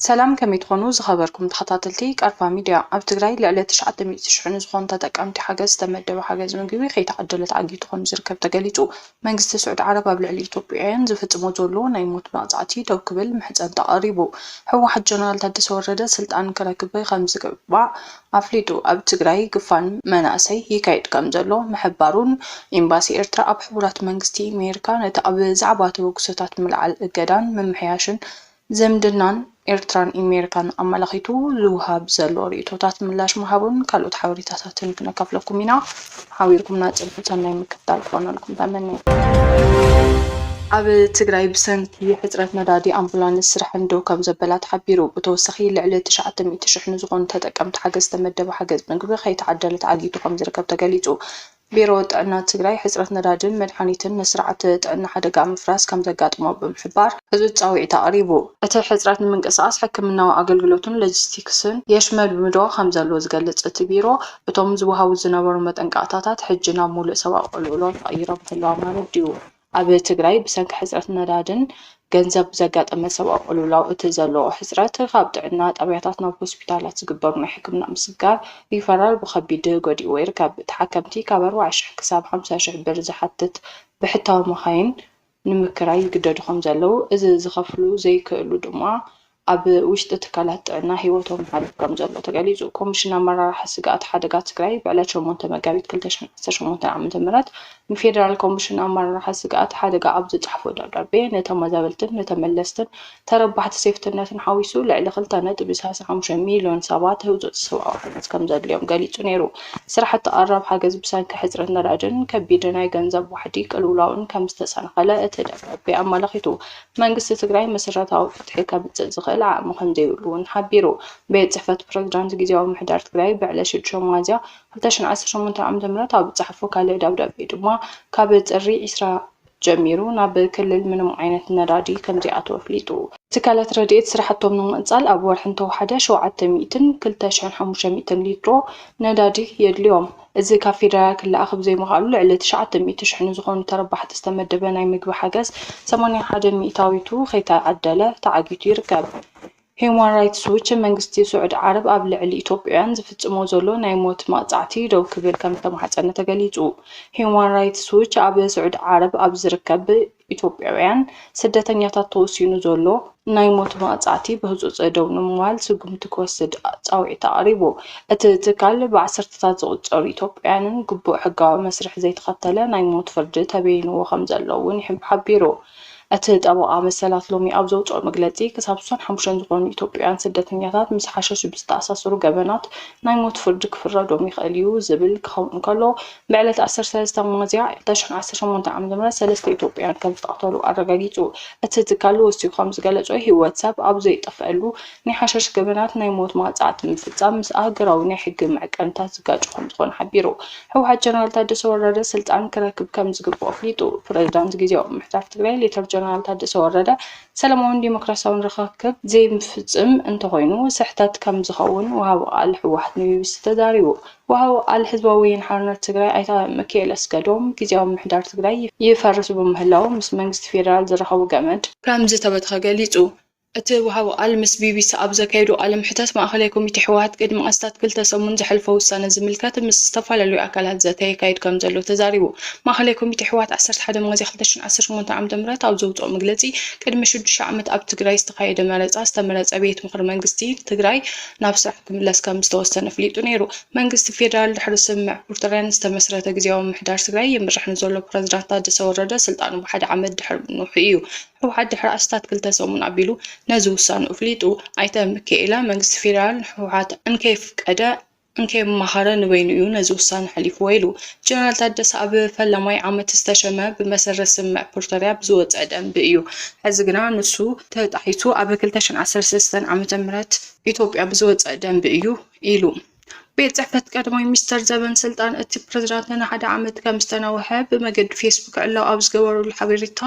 ሰላም ከመይ ትኾኑ ዝኸበርኩም ተኸታተልቲ ቃርፋ ሚድያ ኣብ ትግራይ ልዕሊ 900,000 ዝኾኑ ተጠቀምቲ ሓገዝ ዝተመደበ ሓገዝ ምግቢ ከይተዓደለ ተዓጊቱ ከም ዝርከብ ተገሊጹ። መንግስቲ ስዑድ ዓረብ ኣብ ልዕሊ ኢትዮጵያውያን ዝፍጽሞ ዘሎ ናይ ሞት መቕጻዕቲ ደው ክብል ምሕጸን ተቐሪቡ። ሕወሓት ጀነራል ታደሰ ወረደ ስልጣን ክረክብ ከም ዝግባእ ኣፍሊጡ። ኣብ ትግራይ ግፋን መናእሰይ ይካየድ ከም ዘሎ ምሕባሩን ኤምባሲ ኤርትራ ኣብ ሕቡራት መንግስቲ ኣሜሪካ ነቲ ኣብ ዛዕባ ተወግሶታት ምልዓል እገዳን ምምሕያሽን ዝምድናን ኤርትራን ኣሜሪካን ኣመላኺቱ ዝውሃብ ዘሎ ርእቶታት ምላሽ ምሃቡን ካልኦት ሓበሬታታትን ክነካፍለኩም ኢና። ሓቢርኩምና ጽቡቕ ሰናይ ምክትታል ክኾነልኩም ተመነ። ኣብ ትግራይ ብሰንኪ ሕፅረት ነዳዲ ኣምቡላንስ ስራሕን ደው ከም ዘበላ ተሓቢሩ። ብተወሳኺ ልዕሊ 900,000 ንዝኾኑ ተጠቀምቲ ሓገዝ ዝተመደበ ሓገዝ ምግቢ ከይተዓደለ ተዓጊቱ ከም ዝርከብ ተገሊጹ። ቢሮ ጥዕና ትግራይ ሕፅረት ነዳድን መድሓኒትን ንስርዓተ ጥዕና ሓደጋ ምፍራስ ከም ዘጋጥሞ ብምሕባር ህፁፅ ፃዊዒት ኣቕሪቡ። እቲ ሕፅረት ንምንቅስቓስ ሕክምናዊ ኣገልግሎትን ሎጂስቲክስን የሽመልምዶ ከም ዘለዎ ዝገልጽ እቲ ቢሮ እቶም ዝወሃቡ ዝነበሩ መጠንቀቕታታት ሕጂ ናብ ሙሉእ ሰብኣዊ ቅልውሎ ተቐይሮም ህለዎም ኣረዲኡ። ኣብ ትግራይ ብሰንኪ ሕፅረት ነዳድን ገንዘብ ዘጋጠመ ሰብኣዊ ቅልውላው እቲ ዘለዎ ሕፅረት ካብ ጥዕና ጣብያታት ናብ ሆስፒታላት ዝግበሩ ናይ ሕክምና ምስጋር ሪፈራል ብከቢድ ጎዲኡ ይርከብ። ተሓከምቲ ካብ 40,000 ክሳብ 50,000 ብር ዝሓትት ብሕታዊ መኻይን ንምክራይ ይግደዱ ከም ዘለው፣ እዚ ዝኸፍሉ ዘይክእሉ ድማ ኣብ ውሽጢ ትካላት ጥዕና ሂወቶም ሓሊፉ ከም ዘሎ ተገሊጹ። ኮሚሽን ኣመራርሓ ስግኣት ሓደጋ ትግራይ ብዕለት 8 መጋቢት 2018 ዓ.ም ንፌደራል ኮሚሽን ኣመራርሓ ስግኣት ሓደጋ ኣብ ዝፅሓፎ ደብዳቤ ንተመዛበልትን ንተመለስትን ተረባሕቲ ሴፍትነትን ሓዊሱ ልዕሊ 2.35 ሚልዮን ሰባት ህውፁፅ ሰብኣዊ ሓገዝ ከም ዘድልዮም ገሊጹ ነይሩ። ስራሕቲ ቀረብ ሓገዝ ብሰንኪ ሕፅረት ነዳድን ከቢድ ናይ ገንዘብ ዋሕዲ ቅልውላውን ከም ዝተሰናኸለ እቲ ደብዳቤ ኣመላኺቱ። መንግስቲ ትግራይ መሰረታዊ ፍትሒ ከምፅእ ዝኽእል ዓቕሚ ከምዘይብሉ እውን ሓቢሩ። ቤት ፅሕፈት ፕረዚዳንት ግዝያዊ ምምሕዳር ትግራይ ብዕለት 6 ሚያዝያ 2018 ዓ.ም ኣብ ዝፀሓፎ ካልእ ደብዳቤ ድማ ካብ ጥሪ 20 ጀሚሩ ናብ ክልል ምንም ዓይነት ነዳዲ ከምዘይኣተወ ኣፍሊጡ። ትካላት ረድኤት ስራሕቶም ንምቕፃል ኣብ ወርሒ እንተወሓደ 700,000-500,000 ሊትሮ ነዳዲ የድልዮም። እዚ ካብ ፌደራል ክለኣኽ ዘይምኽኣሉ ልዕሊ 900,000 ዝኾኑ ተረባሕቲ ዝተመደበ ናይ ምግቢ ሓገዝ 81 ሚእታዊቱ ከይተዓደለ ተዓጊቱ ይርከብ። ሂውማን ራይትስ ዎች መንግስቲ ስዑድ ዓረብ ኣብ ልዕሊ ኢትዮጵያውያን ዝፍጽሞ ዘሎ ናይ ሞት መቕጻዕቲ ደው ክብል ከም ዝተማሕፀነ ተገሊጹ። ሂውማን ራይትስ ዎች ኣብ ስዑድ ዓረብ ኣብ ዝርከብ ኢትዮጵያውያን ስደተኛታት ተወሲኑ ዘሎ ናይ ሞት መቕጻዕቲ ብህፁፅ ደው ንምባል ስጉምቲ ክወስድ ፃዊዒት ኣቕሪቡ። እቲ ትካል ብዓሰርተታት ዝቑፀሩ ኢትዮጵያውያንን ግቡእ ሕጋዊ መስርሕ ዘይተኸተለ ናይ ሞት ፍርዲ ተበይንዎ ከም ዘሎ እውን ሓቢሩ። እቲ ጠበቓ መሰላት ሎሚ ኣብ ዘውፅኦ መግለፂ ክሳብ 65 ዝኾኑ ኢትዮጵያውያን ስደተኛታት ምስ ሓሸሽ ብዝተኣሳሰሩ ገበናት ናይ ሞት ፍርዲ ክፍረዶም ይኽእል እዩ ዝብል ክኸውን ከሎ ብዕለት 13 ሚያዝያ 2018 ዓ.ም 3 ኢትዮጵያውያን ከም ዝተቐተሉ ኣረጋጊጹ። እቲ ትካል ወሲኹ ከም ዝገለጾ ሂወት ሰብ ኣብ ዘይጠፍአሉ ናይ ሓሸሽ ገበናት ናይ ሞት መቕጻዕቲ ምፍጻም ምስ ኣህጉራዊ ናይ ሕጊ መዐቀንታት ዝጋጩ ከም ዝኾነ ሓቢሩ። ሕወሓት ጀነራል ታደሰ ወረደ ስልጣን ክረክብ ከም ዝግብኦ ኣፍሊጡ። ፕረዚዳንት ግዝያዊ ምምሕዳር ትግራይ ሌተር ጀነራል ታደሰ ወረደ ሰላማውን ዲሞክራሲያውን ርክክብ ዘይምፍጽም እንተኮይኑ ስሕተት ከም ዝኸውን ወሃቢ ቃል ሕወሓት ንቢቢሲ ተዛሪቡ። ወሃቢ ቃል ህዝባዊ ወያነ ሓርነት ትግራይ ኣይተ ሚካኤል ኣስገዶም ግዝያዊ ምምሕዳር ትግራይ ይፈርስ በምህላው ምስ መንግስቲ ፌደራል ዝረኸቡ ገመድ ከም ዝተበተኸ ገሊጹ። እቲ ወሃቢ ቃል ምስ ቢቢሲ ኣብ ዘካየዱ ቃለ ምሕተት ማእኸላይ ኮሚቴ ሕወሓት ቅድሚ ቀስታት 2 ሰሙን ዘሕልፎ ውሳነ ዝምልከት ምስ ዝተፈላለዩ ኣካላት ዘተ ይካየድ ከም ዘሎ ተዛሪቡ። ማእኸላይ ኮሚቴ ሕወሓት 11 ሚያዝያ 2018 ዓ.ም ኣብ ዘውፅኦ መግለፂ ቅድሚ 6 ዓመት ኣብ ትግራይ ዝተኻየደ መረፃ ዝተመረፀ ቤት ምክሪ መንግስቲ ትግራይ ናብ ስራሕ ክምለስ ከም ዝተወሰነ ኣፍሊጡ ነይሩ። መንግስቲ ፌደራል ድሕሪ ስምዕ ፕሪቶርያን ዝተመስረተ ግዝያዊ ምምሕዳር ትግራይ ይምራሕ ንዘሎ ፕረዚዳንት ታደሰ ወረደ ስልጣኑ ብሓደ ዓመት ድሕሪ ምንውሑ እዩ። ሕወሓት ድሕሪ ቀስታት 2 ሰሙን ኣቢሉ ነዚ ውሳነ ኣፍሊጡ። ኣይተ ሚካኤል መንግስቲ ፌደራል ሕወሓት እንከይፍቀደ እንከይመሃረ ንበይኑ እዩ ነዚ ውሳነ ሓሊፍዎ ኢሉ። ጀነራል ታደሰ ኣብ ፈላማይ ዓመት ዝተሸመ ብመሰረት ስምዕ ፕሪቶርያ ብዝወፀ ደንቢ እዩ። ሕዚ ግና ንሱ ተጣሒሱ ኣብ 2013 ዓ.ም ኢትዮጵያ ብዝወፀ ደንቢ እዩ ኢሉ። ቤት ፅሕፈት ቀዳማይ ሚኒስተር ዘበን ስልጣን እቲ ፕረዚዳንት ንሓደ ዓመት ከም ዝተነውሐ ብመገዲ ፌስቡክ ዕላው ኣብ ዝገበሩሉ ሓበሬታ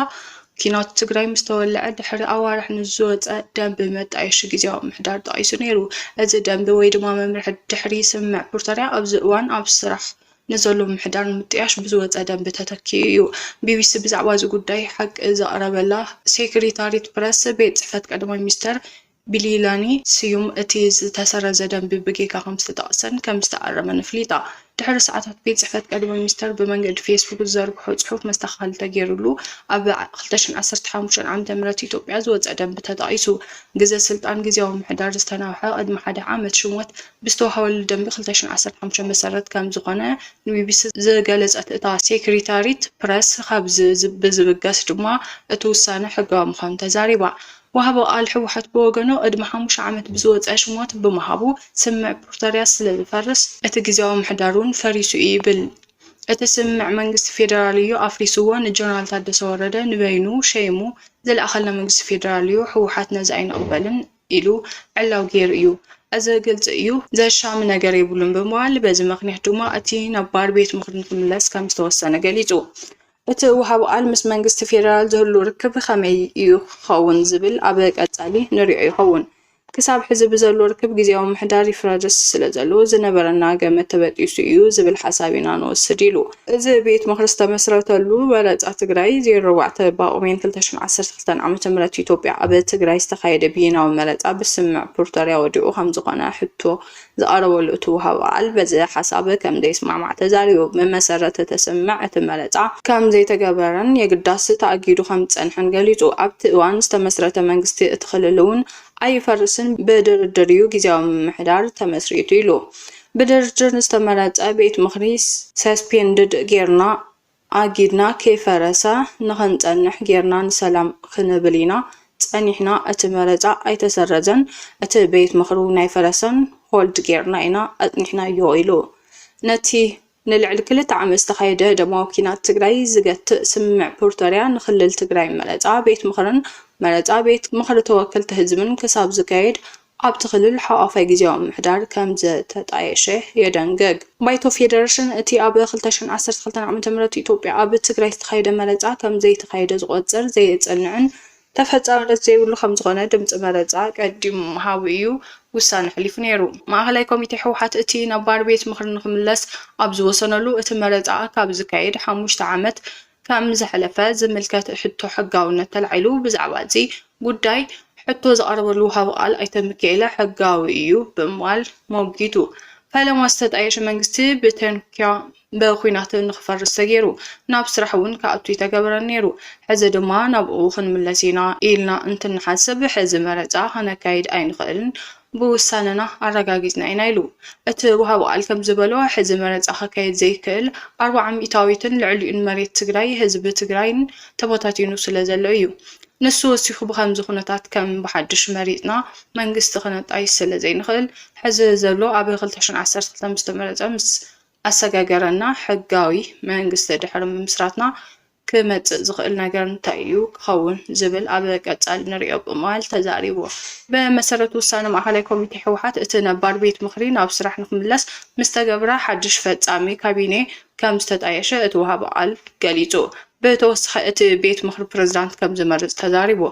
ኪናት ትግራይ ምስተወልዐ ድሕሪ ኣዋርሕ ንዝወፀ ደንቢ መጣየሺ ግዝያዊ ምምሕዳር ጠቒሱ ነይሩ። እዚ ደንቢ ወይ ድማ መምርሒ ድሕሪ ስምዕ ፕሪቶርያ ኣብዚ እዋን ኣብ ስራሕ ንዘሎ ምምሕዳር ንምጥያሽ ብዝወፀ ደንቢ ተተኪኡ እዩ። ቢቢሲ ብዛዕባ እዚ ጉዳይ ሓቂ ዘቕረበላ ሴክሬታሪት ፕረስ ቤት ፅሕፈት ቀዳማይ ሚኒስተር ቢሊላኒ ስዩም እቲ ዝተሰረዘ ደንቢ ብጌጋ ከም ዝተጠቕሰን ከም ዝተኣረመ ንፍሊጣ ድሕሪ ሰዓታት ቤት ጽሕፈት ቀዳማይ ሚኒስተር ብመንገዲ ፌስቡክ ዘርግሖ ጽሑፍ መስተኻኸሊ ተገይሩሉ ኣብ 2015 ዓ.ም ኢትዮጵያ ዝወፀ ደንቢ ተጠቒሱ ግዜ ስልጣን ጊዜያዊ ምሕዳር ዝተናውሐ ቅድሚ ሓደ ዓመት ሽሞት ብዝተዋሃበሉ ደንቢ 2015 መሰረት ከም ዝኾነ ንቢቢሲ ዝገለጸት እታ ሴክሬታሪት ፕረስ ካብዚ ብዝብገስ ድማ እቲ ውሳነ ሕጋዊ ምዃኑ ተዛሪባ ወሃቦ ቃል ሕወሓት ብወገኑ ቅድሚ 5 ዓመት ብዝወፀ ሽሞት ብምሃቡ ስምዕ ፕሪቶርያ ስለ ዝፈርስ እቲ ጊዜያዊ ምሕዳሩን ፈሪሱ ይብል እቲ ስምዕ መንግስቲ ፌደራል እዩ ኣፍሪስዎ ንጀነራል ታደሰ ወረደ ንበይኑ ሸይሙ ዝለኣኸልና መንግስቲ ፌደራል እዩ ሕወሓት ነዚ ኣይንቕበልን ኢሉ ዕላው ገይሩ እዩ እዚ ግልጽ እዩ ዘሻሚ ነገር የብሉን ብምባል በዚ ምክንያት ድማ እቲ ነባር ቤት ምክሪ ክምለስ ከም ዝተወሰነ ገሊጹ እቲ ወሃቦ ቃል ምስ መንግስቲ ፌደራል ዝህሉ ርክብ ከመይ እዩ ክኸውን ዝብል ኣብ ቀጻሊ ንሪኦ ይኸውን ክሳብ ሕዚ ብዘሎ ርክብ ጊዜያዊ ምሕዳር ይፍረድስ ስለ ዘሎ ዝነበረና ገመት ተበጢሱ እዩ ዝብል ሓሳብ ኢና ንወስድ ኢሉ እዚ ቤት ምክሪ ዝተመስረተሉ መረፃ ትግራይ 04 ባቁሜን 2012 ዓ.ም ኢትዮጵያ ኣብ ትግራይ ዝተኻየደ ብሄናዊ መረፃ ብስምዕ ፕሪቶርያ ወዲኡ ከም ዝኾነ ሕቶ ዝቐረበሉ እቲ ወሃቦ ቃል በዚ ሓሳብ ከም ዘይስማዕማዕ ተዛሪቡ ብመሰረት ተሰምዕ እቲ መረፃ ከም ዘይተገበረን የግዳስ ተኣጊዱ ከም ዝፀንሐን ገሊጹ ኣብቲ እዋን ዝተመስረተ መንግስቲ እቲ ክልል እውን ኣይፈርስን ብድርድር እዩ ጊዜያዊ ምሕዳር ተመስሪቱ ኢሉ ብድርድር ዝተመረፀ ቤት ምክሪ ሰስፔንድድ ጌርና ኣጊድና ከይፈረሰ ንኽንፀንሕ ጌርና ንሰላም ክንብል ኢና ፀኒሕና እቲ መረፃ ኣይተሰረዘን እቲ ቤት ምክሪ ናይ ፈረሰን ሆልድ ጌርና ኢና ኣፅኒሕናዮ ኢሉ ነቲ ንልዕሊ 2 ዓመት ዝተኻየደ ደማዊ ኩናት ትግራይ ዝገትእ ስምዕ ፕሪቶርያ ንክልል ትግራይ መረፃ ቤት ምክርን መረፃ ቤት ምክሪ ተወከልቲ ህዝብን ክሳብ ዝካየድ ኣብቲ ክልል ሓዋፋይ ጊዜያዊ ምሕዳር ከም ዝተጣየሸ የደንገግ ባይቶ ፌደሬሽን እቲ ኣብ 2012 ዓ.ም ኢትዮጵያ ኣብ ትግራይ ዝተኻየደ መረፃ ከም ዘይተኻየደ ዝቆፅር ዘይፅንዕን ተፈጻምነት ዘይብሉ ከም ዝኾነ ድምፂ መረፃ ቀዲሙ ምሃቡ እዩ ውሳነ ሕሊፉ ነይሩ ማእኸላይ ኮሚቴ ሕወሓት እቲ ነባር ቤት ምክሪ ንክምለስ ኣብ ዝወሰነሉ እቲ መረፃ ካብ ዝካየድ 5 ዓመት ከም ዝሕለፈ ዝምልከት ሕቶ ሕጋውነት ተላዒሉ ብዛዕባ እዚ ጉዳይ ሕቶ ዘቐረበሉ ወሃቦ ቃል ኣይተ ሚካኤለ ሕጋዊ እዩ ብምባል ሞጊቱ ፈለማ ዝተጣየሸ መንግስቲ ብተንኪያ በኩናት ንክፈርስ ተገይሩ ናብ ስራሕ እውን ከኣቱ ተገበረን ነይሩ ሕዚ ድማ ናብኡ ክንምለስ ኢና ኢልና እንትንሓስብ ሕዚ መረፃ ክነካይድ ኣይንኽእልን ብውሳነና ኣረጋጊፅና ኢና ኢሉ እቲ ወሃቦ ቃል ከም ዝበሎ ሕዚ መረፃ ክካየድ ዘይክእል 40 ሚእታዊትን ልዕሊኡን መሬት ትግራይ ህዝቢ ትግራይን ተበታቲኑ ስለ ዘሎ እዩ ንሱ ወሲኹ ብከምዚ ኩነታት ከም ብሓድሽ መሪፅና መንግስቲ ክነጣይ ስለ ዘይንኽእል ሕዚ ዘሎ ኣብ 2012 ዝተመረፀ ምስ ኣሰጋገረና ሕጋዊ መንግስቲ ድሕሪ ምስራትና ክመፅእ ዝኽእል ነገር እንታይ እዩ ክኸውን ዝብል ኣብ ቀጻሊ ንሪኦ ብምባል ተዛሪቡ ብመሰረት ውሳነ ማእኸላይ ኮሚቴ ሕወሓት እቲ ነባር ቤት ምክሪ ናብ ስራሕ ንክምለስ ምስ ተገብረ ሓድሽ ፈጻሚ ካቢነ ከም ዝተጣየሸ እቲ ወሃቦ ቃል ገሊጹ ብተወሳኺ እቲ ቤት ምክሪ ፕረዚዳንት ከም ዝመርፅ ተዛሪቡ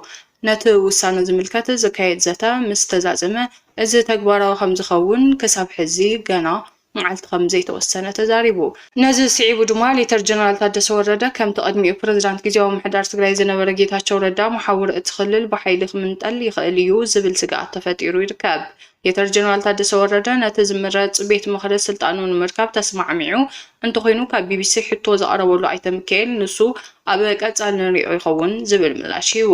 ነቲ ውሳነ ዝምልከት ዝካየድ ዘተ ምስ ተዛዘመ እዚ ተግባራዊ ከም ዝኸውን ክሳብ ሕዚ ገና መዓልቲ ከም ዘይተወሰነ ተዛሪቡ ነዚ ስዒቡ ድማ ሌተር ጀነራል ታደሰ ወረደ ከም ተቐድሚኡ ፕረዚዳንት ጊዜያዊ ምሕዳር ትግራይ ዝነበረ ጌታቸው ረዳ መሓውር እቲ ክልል ብሓይሊ ክምንጠል ይኽእል እዩ ዝብል ስግኣት ተፈጢሩ ይርከብ ሌተር ጀነራል ታደሰ ወረደ ነቲ ዝምረፅ ቤት ምክሪ ስልጣኑ ንምርካብ ተስማዕሚዑ እንተኮይኑ ካብ ቢቢሲ ሕቶ ዘቐረበሉ ኣይተ ሚካኤል ንሱ ኣብ ቀጻሊ ንሪኦ ይኸውን ዝብል ምላሽ ሂቡ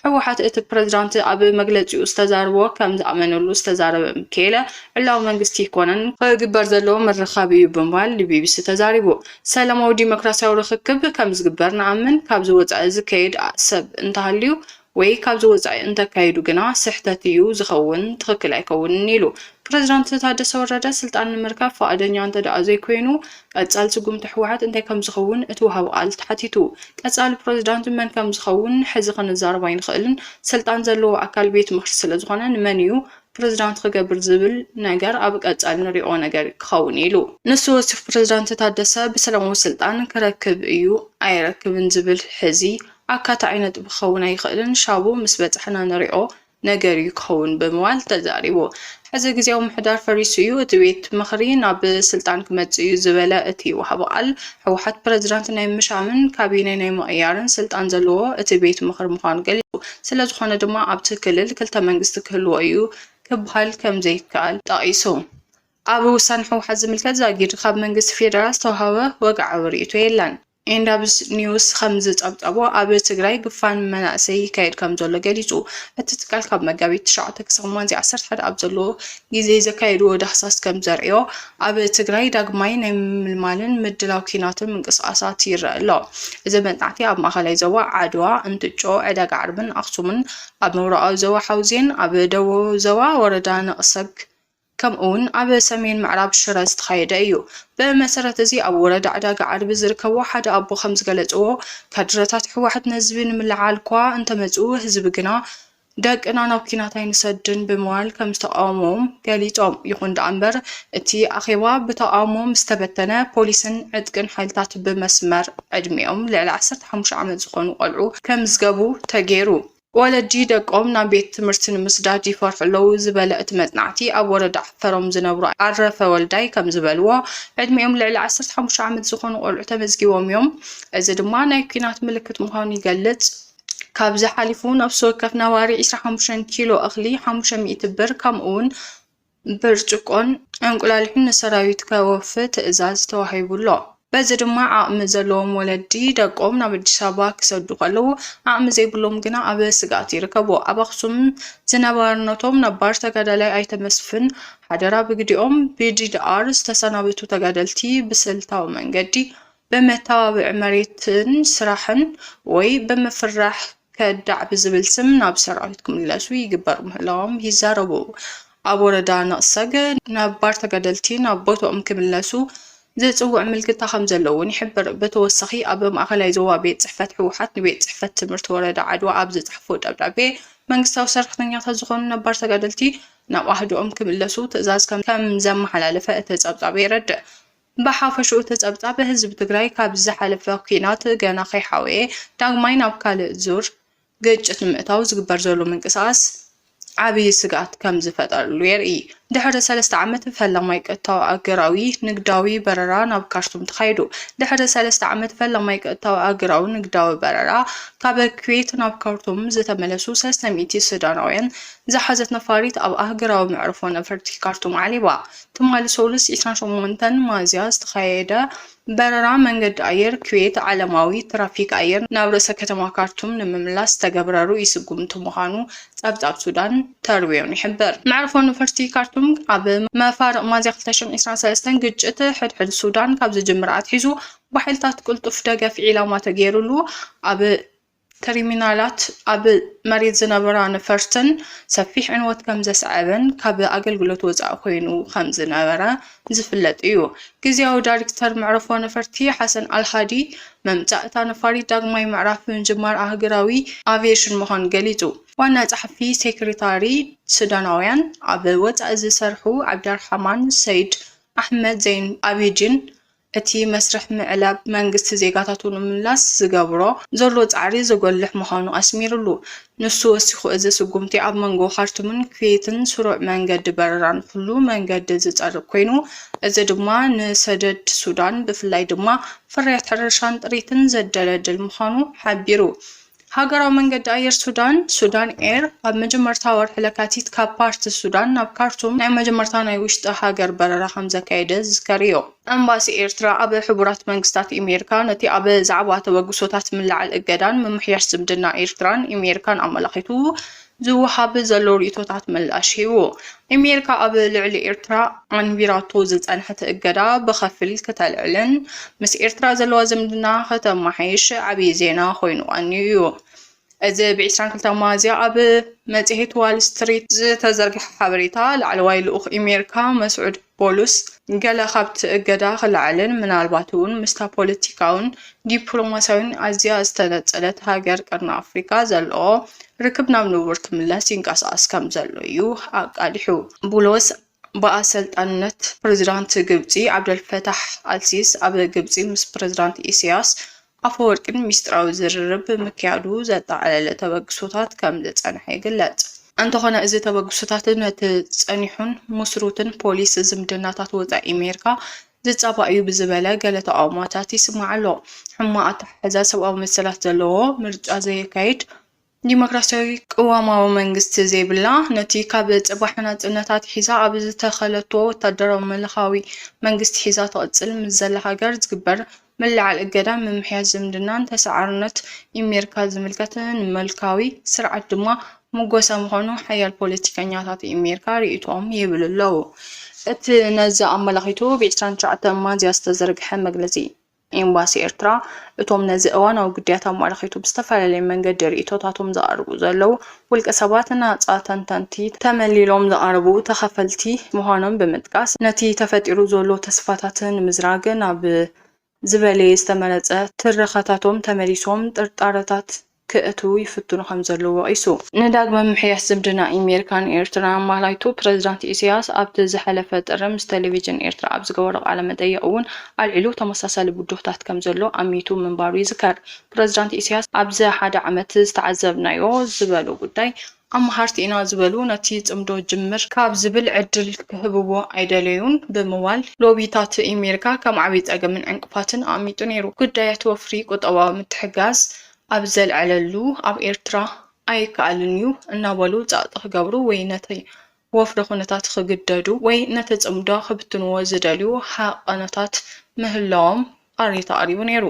ሕወሓት እቲ ፕረዚዳንት ኣብ መግለፂኡ ዝተዛረቦ ከም ዝኣመነሉ ዝተዛረበ ሚካኤለ ዕላዊ መንግስቲ ይኮነን ክግበር ዘለዎ ምርኻብ እዩ ብምባል ንቢቢሲ ተዛሪቡ ሰላማዊ ዲሞክራሲያዊ ርክክብ ከም ዝግበር ንኣምን ካብ ዝወፃኢ ዝከይድ ሰብ እንተሃልዩ ወይ ካብ ዝወፃኢ እንተካይዱ ግና ስሕተት እዩ ዝኸውን ትክክል ኣይከውንን ኢሉ ፕረዚዳንት ታደሰ ወረደ ስልጣን ንምርካብ ፈቃደኛ እንተደኣ ዘይኮይኑ ቀጻሊ ስጉምቲ ሕወሓት እንታይ ከም ዝኸውን እቲ ወሃቦ ቃል ተሓቲቱ ቀጻሊ ፕረዚዳንት መን ከም ዝኸውን ሕዚ ክንዛረብ ኣይንኽእልን ስልጣን ዘለዎ ኣካል ቤት ምክሪ ስለ ዝኾነ ንመን እዩ ፕረዚዳንት ክገብር ዝብል ነገር ኣብ ቀጻሊ ንሪኦ ነገር ክኸውን ኢሉ ንሱ ወሲፍ ፕረዚዳንት ታደሰ ብሰላማዊ ስልጣን ክረክብ እዩ ኣይረክብን ዝብል ሕዚ ኣካታ ዓይነት ክኸውን ኣይኽእልን ሻቡ ምስ በፅሕና ንሪኦ ነገር ይከውን በመዋል ተዛሪቡ ሕዚ ግዜያዊ ምሕዳር ፈሪሱ እዩ እቲ ቤት ምኽሪ ናብ ስልጣን ክመጽእ እዩ ዝበለ እቲ ወሃቢ ቃል ህወሓት ፕረዚዳንት ናይ ምሻምን ካቢነ ናይ ምቕያርን ስልጣን ዘለዎ እቲ ቤት ምኽሪ ምዃኑ ገሊጹ ስለዝኾነ ድማ ኣብቲ ክልል ክልተ መንግስቲ ክህልዎ እዩ ክበሃል ከም ዘይከኣል ጠቒሱ ኣብ ውሳነ ህወሓት ዝምልከት ዛጊድ ካብ መንግስቲ ፌደራል ዝተዋህበ ወግዓዊ ርእይቶ የለን ኤንዳብስ ኒውስ ከም ዝጸብጸቦ ኣብ ትግራይ ግፋን መናእሰይ ይካየድ ከም ዘሎ ገሊጹ እቲ ትካል ካብ መጋቢት 9 ክሳብ ሚያዝያ 11 ኣብ ዘሎ ግዜ ዘካየድዎ ዳህሳስ ከም ዘርእዮ ኣብ ትግራይ ዳግማይ ናይ ምልማልን ምድላው ኪናትን ምንቅስቓሳት ይረአ ኣሎ እዚ መጥናዕቲ ኣብ ማእኸላይ ዞባ ዓድዋ እንትጮ ዕዳጋ ዓርብን ኣክሱምን ኣብ ምብራቃዊ ዞባ ሓውዜን ኣብ ደቡብ ዞባ ወረዳ ነቕሰግ ከምኡውን ኣብ ሰሜን ምዕራብ ሽረ ዝተኻየደ እዩ ብመሰረት እዚ ኣብ ወረዳ ዕዳጋ ዓርቢ ዝርከቡ ሓደ ኣቦ ከም ዝገለጽዎ ካድረታት ህወሓት ንህዝቢ ንምልዓል እኳ እንተመፁ ህዝቢ ግና ደቅና ናብ ኪናት ኣይንሰድን ብምባል ከም ዝተቃወሞም ገሊፆም ይኹን ደኣ እምበር እቲ ኣኼባ ብተቃውሞ ዝተበተነ ፖሊስን ዕጥቅን ሓይልታት ብመስመር ዕድሚኦም ልዕሊ 15 ዓመት ዝኾኑ ቆልዑ ከም ዝገቡ ተገይሩ ወለዲ ደቆም ናብ ቤት ትምህርቲ ንምስዳድ ይፈርሑ ኣለዉ ዝበለ እቲ መጽናዕቲ ኣብ ወረዳ ዓፈሮም ዝነብሩ ዓረፈ ወልዳይ ከም ዝበልዎ ዕድሚኦም ልዕሊ 15 ዓመት ዝኾኑ ቆልዑ ተመዝጊቦም እዮም እዚ ድማ ናይ ኩናት ምልክት ምዃኑ ይገልጽ ካብዚ ሓሊፉ ነፍሲ ወከፍ ነዋሪ 25 ኪሎ እኽሊ 500 ብር ከምኡውን ብርጭቆን እንቁላሊሕን ንሰራዊት ከወፍእ ትእዛዝ ተዋሂቡሎ በዚ ድማ ዓቕሚ ዘለዎም ወለዲ ደቆም ናብ ኣዲስ ኣበባ ክሰዱ ከለዉ ዓቕሚ ዘይብሎም ግና ኣብ ስጋኣት ይርከቡ ኣብ ኣክሱም ዝነበርነቶም ነባር ተጋዳላይ ኣይተመስፍን ሓደራ ብግዲኦም ብዲድኣር ዝተሰናበቱ ተጋደልቲ ብስልታዊ መንገዲ በመተባብዕ መሬትን ስራሕን ወይ በመፍራሕ ከዳዕ ብዝብል ስም ናብ ሰራዊት ክምለሱ ይግበር ምህላዎም ይዛረቡ ኣብ ወረዳ ነቕሰግ ነባር ተጋደልቲ ናብ ቦታኦም ክምለሱ ዝጽውዕ ምልክታ ከም ዘለውን ይሕብር በተወሳኺ ኣብ ማእኸላይ ዞባ ቤት ጽሕፈት ህወሓት ንቤት ጽሕፈት ትምህርቲ ወረዳ ዓድዋ ኣብ ዝጽሕፎ ደብዳቤ መንግስታዊ ሰራሕተኛታት ዝኾኑ ነባር ተጋደልቲ ናብ ኣህዶኦም ክምለሱ ትእዛዝ ከም ዘመሓላለፈ እቲ ጸብጻብ ይረድእ ብሓፈሽኡ እቲ ጸብጻብ ህዝቢ ትግራይ ካብ ዝሓለፈ ኩናት ገና ከይሓወየ ዳግማይ ናብ ካልእ ዙር ግጭት ንምእታው ዝግበር ዘሎ ምንቅስቓስ ዓብይ ስጋት ከም ዝፈጠረሉ የርኢ ድሕሪ 3 ዓመት ፈላማይ ቀጥታዊ ኣገራዊ ንግዳዊ በረራ ናብ ካርቱም ተኻይዱ ድሕሪ 3 ዓመት ፈላማይ ቀጥታዊ ኣገራዊ ንግዳዊ በረራ ካብ ኩዌት ናብ ካርቱም ዝተመለሱ 300 ሱዳናውያን ዝሓዘት ነፋሪት ኣብ ኣህጉራዊ መዕርፎ ነፈርቲ ካርቱም ዓሊባ ትማሊ ሰሉስ 28 ሚያዝያ ዝተኻየደ በረራ መንገዲ ኣየር ኩዌት ዓለማዊ ትራፊክ ኣየር ናብ ርእሰ ከተማ ካርቱም ንምምላስ ተገብረሩ ይስጉምቲ ምዃኑ ጸብጻብ ሱዳን ተርቢዮን ይሕብር መዕርፎ ነፈርቲ ካርቱም ኣብ መፋርቕ ሚያዝያ 2023 ግጭት ሕድሕድ ሱዳን ካብ ዝጅምር ኣትሒዙ ብሓይልታት ቅልጡፍ ደገፍ ኢላማ ተገይሩሉ ኣብ ተርሚናላት ኣብ መሬት ዝነበራ ነፈርትን ሰፊሕ ዕንወት ከም ዘስዓበን ካብ ኣገልግሎት ወፃኢ ኮይኑ ከም ዝነበረ ዝፍለጥ እዩ ግዜያዊ ዳይሬክተር መዕርፎ ነፈርቲ ሓሰን አልሃዲ መምጻእ እታ ነፋሪት ዳግማይ ምዕራፍ ምጅማር ኣህጉራዊ ኣቪዬሽን ምዃኑ ገሊጹ ዋና ጸሓፊ ሴክሬታሪ ሱዳናውያን ኣብ ወፃኢ ዝሰርሑ ዓብድራሕማን ሰይድ ኣሕመድ ዘይን ኣቢጅን እቲ መስርሕ ምዕላብ መንግስቲ ዜጋታቱ ንምምላስ ዝገብሮ ዘሎ ጻዕሪ ዘጎልሕ ምዃኑ ኣስሚሩሉ ንሱ ወሲኹ እዚ ስጉምቲ ኣብ መንጎ ካርቱምን ኩዌትን ስሩዕ መንገዲ በረራን ኩሉ መንገዲ ዝጸርብ ኮይኑ እዚ ድማ ንሰደድ ሱዳን ብፍላይ ድማ ፍርያት ሕርሻን ጥሪትን ዘደለድል ምዃኑ ሓቢሩ ሃገራዊ መንገዲ ኣየር ሱዳን ኤር ኣብ መጀመርታ ወርሒ ለካቲት ካብ ፓርቲ ሱዳን ናብ ካርቱም ናይ መጀመርታ ናይ ውሽጢ ሃገር በረራ ከም ዘካየደ ዝዝከር እዩ ኤምባሲ ኤርትራ ኣብ ሕቡራት መንግስታት ኣሜሪካ ነቲ ኣብ ዛዕባ ተበግሶታት ምልዓል እገዳን ምምሕያሽ ዝምድና ኤርትራን ኣሜሪካን ኣመላኺቱ ዝወሃብ ዘሎ ርእቶታት ምላሽ ሂቡ ኣሜሪካ ኣብ ልዕሊ ኤርትራ ኣንቢራቶ ዝጸንሐት እገዳ ብኸፊል ከተልዕልን ምስ ኤርትራ ዘለዋ ዝምድና ከተማሓይሽ ዓብይ ዜና ኮይኑ ቀኒዩ እዩ እዚ ብ22 ሚያዝያ ኣብ መጽሔት ዋል ስትሪት ዝተዘርግሐ ሓበሬታ ላዕለዋይ ልኡኽ ኣሜሪካ መስዑድ ፖሉስ ገለ ካብቲ እገዳ ክለዓልን ምናልባት እውን ምስታ ፖለቲካውን ዲፕሎማስያውን ኣዝያ ዝተነጸለት ሃገር ቀርኒ ኣፍሪካ ዘለዎ ርክብ ናብ ንቡር ክምለስ ይንቀሳቐስ ከም ዘሎ እዩ ኣቃዲሑ ቡሎስ ብኣሰልጣንነት ፕሬዚዳንት ግብፂ ዓብደልፈታሕ አልሲስ ኣብ ግብፂ ምስ ፕሬዚዳንት ኢሳያስ ኣፈወርቅን ሚስጥራዊ ዝርርብ ምክያዱ ዘጠቓለለ ተበግሶታት ከም ዝጸንሐ ይግለጽ እንተኾነ እዚ ተበግሶታት ነቲ ጸኒሑን መስሩትን ፖሊስ ዝምድናታት ወጻኢ ኣሜሪካ ዝጸባእ እዩ ብዝበለ ገለ ተቃውሞታት ይስማዕ ኣሎ። ሕማቕ ኣተሓሕዛ ሰብኣዊ መሰላት ዘለዎ ምርጫ ዘየካይድ ዲሞክራሲያዊ ቅዋማዊ መንግስቲ ዘይብላ ነቲ ካብ ጽባሕ ናጽነታት ሒዛ ኣብ ዝተኸለቶ ወታደራዊ መለኻዊ መንግስቲ ሒዛ ትቕጽል ምስ ዘላ ሃገር ዝግበር ምልዓል እገዳ ምምሕያሽ ዝምድናን ተሰዓርነት ኣሜሪካ ዝምልከትን መልካዊ ስርዓት ድማ ሙጎሳ ምዃኑ ሓያል ፖለቲከኛታት ኣሜሪካ ርእይቶኦም ይብሉ ኣለዉ። እቲ ነዚ ኣመላኺቱ ብ29 ሚያዝያ ዝተዘርግሐ መግለጺ ኤምባሲ ኤርትራ እቶም ነዚ እዋናዊ ጉዳያት ኣመላኺቱ ብዝተፈላለየ መንገዲ ርእይቶታቶም ዘቕርቡ ዘለው ውልቀ ሰባት ናጻ ተንተንቲ ተመሊሎም ዘቕርቡ ተኸፈልቲ ምዃኖም ብምጥቃስ ነቲ ተፈጢሩ ዘሎ ተስፋታትን ምዝራግ ናብ ዝበለየ ዝተመረጸ ትረኻታቶም ተመሊሶም ጥርጣረታት ክእትው ይፍትኑ ከም ዘለዎ ቂሱ ንዳግመ ምምሕያሽ ዝምድና ኣሜሪካን ኤርትራን ኣመላኺቱ ፕረዚዳንት ኢሳያስ ኣብቲ ዝሓለፈ ጥሪ ምስ ቴሌቭዥን ኤርትራ ኣብ ዝገበሮ ቃለ መጠይቕ እውን ኣልዒሉ ተመሳሳሊ ብድሆታት ከም ዘሎ ኣሚቱ ምንባሩ ይዝከር። ፕረዚዳንት ኢሳያስ ኣብዚ ሓደ ዓመት ዝተዓዘብናዮ ዝበሉ ጉዳይ ኣመሃርቲ ኢና ዝበሉ ነቲ ጽምዶ ጅምር ካብ ዝብል ዕድል ክህብዎ ኣይደለዩን ብምባል ሎቢታት ኣሜሪካ ከም ዓብይ ፀገምን ዕንቅፋትን ኣሚጡ ነይሩ። ጉዳያት ወፍሪ ቁጠባዊ ምትሕግጋዝ ኣብ ዘለዓለሉ ኣብ ኤርትራ ኣይከኣልን እዩ እናበሉ ጸቕጢ ክገብሩ ወይ ነቲ ወፍሪ ኩነታት ክግደዱ ወይ ነቲ ጽምዶ ክብትንዎ ዝደልዩ ሓቐነታት ምህላዎም ቃሬታ ቀሪቡ ነይሩ።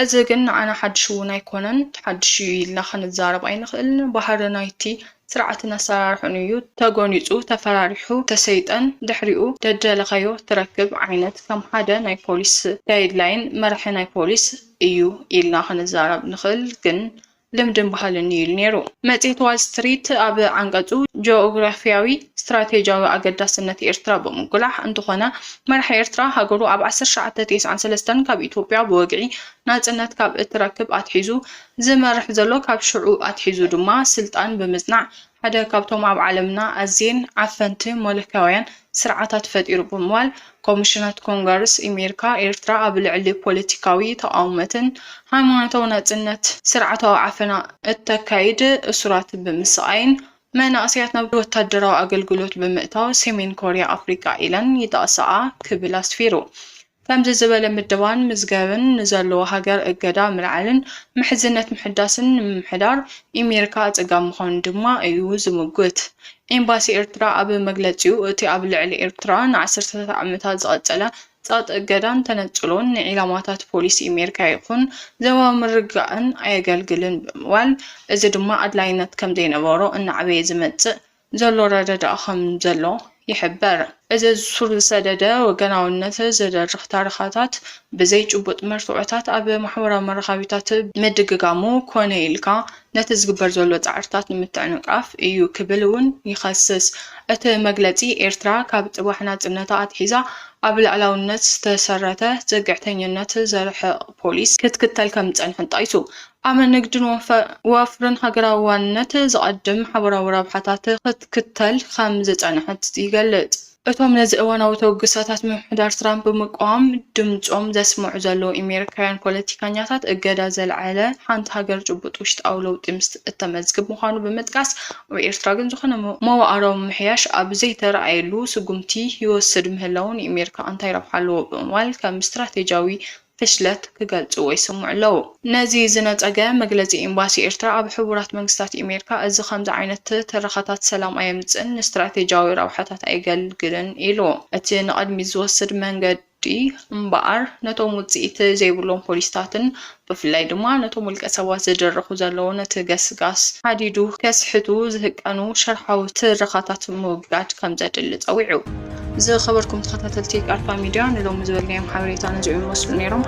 እዚ ግን ንዓና ሓድሽ እውን ኣይኮነን። ሓድሽ እዩ ኢልና ክንዛረብ ኣይንኽእልን። ባህሪ ናይቲ ስርዓትን ኣሰራርሑን እዩ ተጎኒፁ ተፈራሪሑ ተሰይጠን ድሕሪኡ ደደለኸዮ ትረክብ ዓይነት ከም ሓደ ናይ ፖሊስ ጋይድላይን መርሒ ናይ ፖሊስ እዩ ኢልና ክንዛረብ ንኽእል ግን ልምድን ባህልን እዩ ነይሩ። መጽሔት ዋል ስትሪት ኣብ ዓንቀጹ ጂኦግራፊያዊ ስትራቴጂያዊ ኣገዳስነት ኤርትራ ብምጉላሕ እንትኾነ መራሒ ኤርትራ ሃገሩ ኣብ 1993 ካብ ኢትዮጵያ ብወግዒ ናጽነት ካብ እትረክብ ኣትሒዙ ዝመርሕ ዘሎ ካብ ሽዑ ኣትሒዙ ድማ ስልጣን ብምጽናዕ ሓደ ካብቶም ኣብ ዓለምና ኣዝየን ዓፈንቲ ሞለካውያን ስርዓታት ፈጢሩ ብምባል ኮሚሽናት ኮንግረስ ኣሜሪካ ኤርትራ ኣብ ልዕሊ ፖለቲካዊ ተቃውሞትን ሃይማኖታዊ ናጽነት ስርዓታዊ ዓፈና እተካይድ እሱራት ብምስቃይን መናእሰያት ናብ ወታደራዊ ኣገልግሎት ብምእታው ሰሜን ኮርያ ኣፍሪካ ኢለን ይጠቕስኣ ክብል ኣስፊሩ። ከምዚ ዝበለ ምድባን ምዝገብን ንዘለዎ ሃገር እገዳ ምልዓልን ምሕዝነት ምሕዳስን ንምምሕዳር ኣሜሪካ ኣጸጋም ምዃኑ ድማ እዩ ዝምጉት። ኤምባሲ ኤርትራ ኣብ መግለጺኡ እቲ ኣብ ልዕሊ ኤርትራ ን10 ዓመታት ዝቐጸለ ጸቕጢ እገዳን ተነጽሎን ንዒላማታት ፖሊስ ኣሜሪካ ይኹን ዞባዊ ምርግጋእን ኣየገልግልን ብምባል እዚ ድማ ኣድላይነት ከም ዘይነበሮ እናዕበየ ዝመጽእ ዘሎ ረደዳእ ከም ዘሎ ይሕበር። እዚ ሱር ዝሰደደ ወገናውነት ዘደርኽ ታሪኻታት ብዘይ ጭቡጥ መርትዖታት ኣብ ማሕበራዊ መራኸቢታት ምድግጋሙ ኮነ ኢልካ ነቲ ዝግበር ዘሎ ጻዕርታት ንምትዕንቃፍ እዩ ክብል እውን ይኸስስ። እቲ መግለጺ ኤርትራ ካብ ጽባሕ ናጽነታ ኣትሒዛ ኣብ ልዕላውነት ዝተሰረተ ዘግዕተኝነት ዘርሕቕ ፖሊስ ክትክተል ከም ዝጸንሐን ጠቂሱ ኣብ ንግድን ወፍርን ሃገራዊ ዋንነት ዝቐድም ሓበራዊ ረብሓታት ክትክተል ከም ዝጸንሐት ይገልጽ። እቶም ነዚ እዋናዊ ተወግሳታት ምምሕዳር ትራምፕ ብምቃወም ድምፆም ዘስምዑ ዘለዉ ኣሜሪካውያን ፖለቲከኛታት እገዳ ዘለዓለ ሓንቲ ሃገር ጭቡጥ ውሽጣዊ ለውጢ ምስ እተመዝግብ ምዃኑ ብምጥቃስ ኣብ ኤርትራ ግን ዝኾነ መዋዕራዊ ምምሕያሽ ኣብ ዘይተረኣየሉ ስጉምቲ ይወስድ ምህላውን ኣሜሪካ እንታይ ረብሓ ኣለዎ ብምባል ከም ስትራቴጂያዊ ፍሽለት ክገልጽዎ ይስምዑ ኣለዉ። ነዚ ዝነፀገ መግለጺ ኤምባሲ ኤርትራ ኣብ ሕቡራት መንግስታት ኣሜሪካ እዚ ከምዚ ዓይነት ተረኻታት ሰላም ኣየምጽእን ንስትራቴጂያዊ ረብሓታት ኣይገልግልን ኢሉ እቲ ንቕድሚት ዝወስድ መንገዲ እምበኣር ነቶም ውጽኢት ዘይብሎም ፖሊስታትን ብፍላይ ድማ ነቶም ውልቀ ሰባት ዝድርኹ ዘለዉ ነቲ ገስጋስ ሓዲዱ ከስሕቱ ዝህቀኑ ሸርሓዊ ትረኻታት ምውጋድ ከም ዘድሊ ፀዊዑ። ዝኸበርኩም ተኸታተልቲ ቃልፋ ሚድያ ንሎሚ ዝበልናዮም ሓበሬታ ነዚኦም ይመስሉ ነይሮም።